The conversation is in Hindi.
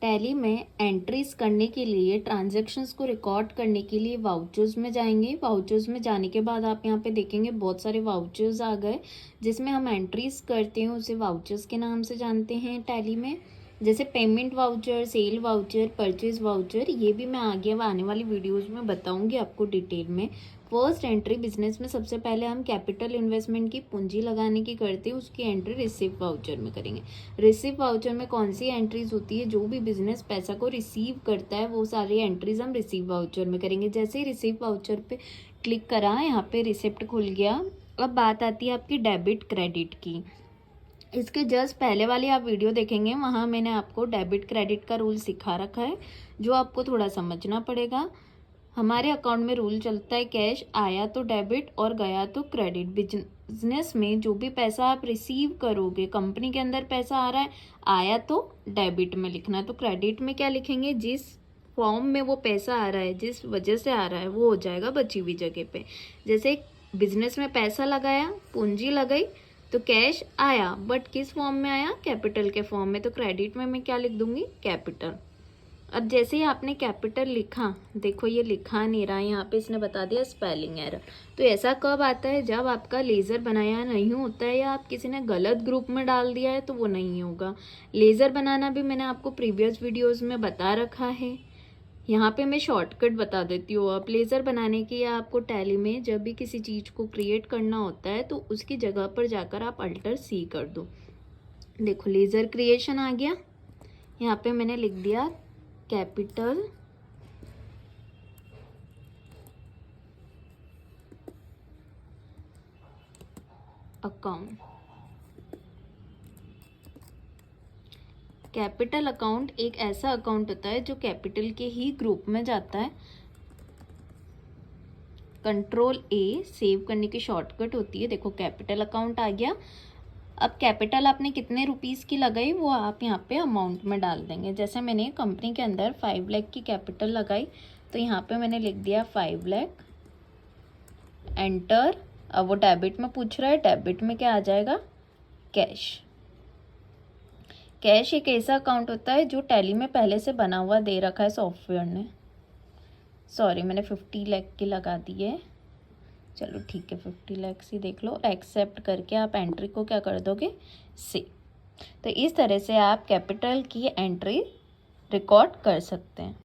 टैली में एंट्रीज करने के लिए, ट्रांजैक्शंस को रिकॉर्ड करने के लिए वाउचर्स में जाएंगे। वाउचर्स में जाने के बाद आप यहाँ पे देखेंगे बहुत सारे वाउचर्स आ गए जिसमें हम एंट्रीज करते हैं, उसे वाउचर्स के नाम से जानते हैं टैली में। जैसे payment voucher, cell voucher, purchase voucher, ये भी मैं आगे आने वाली वीडियोस में बताऊंगी आपको डिटेल में। फर्स्ट एंट्री बिजनेस में सबसे पहले हम कैपिटल इन्वेस्टमेंट की पूंजी लगाने की करते हैं, उसकी एंट्री रिसीव वाउचर में करेंगे। रिसीव वाउचर में कौन सी एंट्रीज होती है, जो भी बिजनेस पैसा को रिसीव करता है वो सारी एंट्रीज हम रिसीव वाउचर में करेंगे। जैसे ही रिसीव वाउचर पे क्लिक करा, यहाँ पे रिसिप्ट खुल गया। अब बात आती है आपकी डेबिट क्रेडिट की। इसके जस्ट पहले वाली आप वीडियो देखेंगे, वहाँ मैंने आपको डेबिट क्रेडिट का रूल सिखा रखा है, जो आपको थोड़ा समझना पड़ेगा। हमारे अकाउंट में रूल चलता है, कैश आया तो डेबिट और गया तो क्रेडिट। बिजनेस में जो भी पैसा आप रिसीव करोगे, कंपनी के अंदर पैसा आ रहा है, आया तो डेबिट में लिखना, तो क्रेडिट में क्या लिखेंगे, जिस फॉर्म में वो पैसा आ रहा है, जिस वजह से आ रहा है, वो हो जाएगा बची हुई जगह पे। जैसे बिजनेस में पैसा लगाया, पूंजी लगाई, तो कैश आया, बट किस फॉर्म में आया, कैपिटल के फॉर्म में, तो क्रेडिट में मैं क्या लिख दूंगी, कैपिटल। अब जैसे ही आपने कैपिटल लिखा, देखो ये लिखा नहीं रहा, यहाँ पे इसने बता दिया स्पेलिंग एरर। तो ऐसा कब आता है, जब आपका लेज़र बनाया नहीं होता है या आप किसी ने गलत ग्रुप में डाल दिया है, तो वो नहीं होगा। लेज़र बनाना भी मैंने आपको प्रीवियस वीडियोस में बता रखा है, यहाँ पे मैं शॉर्टकट बता देती हूँ। अब लेज़र बनाने की, या आपको टैली में जब भी किसी चीज़ को क्रिएट करना होता है तो उसकी जगह पर जाकर आप अल्टर सी कर दो। देखो लेज़र क्रिएशन आ गया, यहाँ पे मैंने लिख दिया कैपिटल अकाउंट। कैपिटल अकाउंट एक ऐसा अकाउंट होता है जो कैपिटल के ही ग्रुप में जाता है। कंट्रोल ए सेव करने की शॉर्टकट होती है। देखो कैपिटल अकाउंट आ गया। अब कैपिटल आपने कितने रुपीस की लगाई वो आप यहाँ पे अमाउंट में डाल देंगे। जैसे मैंने कंपनी के अंदर 5 लाख की कैपिटल लगाई, तो यहाँ पे मैंने लिख दिया 5 लाख, एंटर। अब वो डेबिट में पूछ रहा है, डेबिट में क्या आ जाएगा, कैश। कैश एक ऐसा अकाउंट होता है जो टैली में पहले से बना हुआ दे रखा है सॉफ्टवेयर ने। सॉरी, मैंने 50 लाख की लगा दी है, चलो ठीक है 50 लाख ही देख लो। एक्सेप्ट करके आप एंट्री को क्या कर दोगे, से। तो इस तरह से आप कैपिटल की एंट्री रिकॉर्ड कर सकते हैं।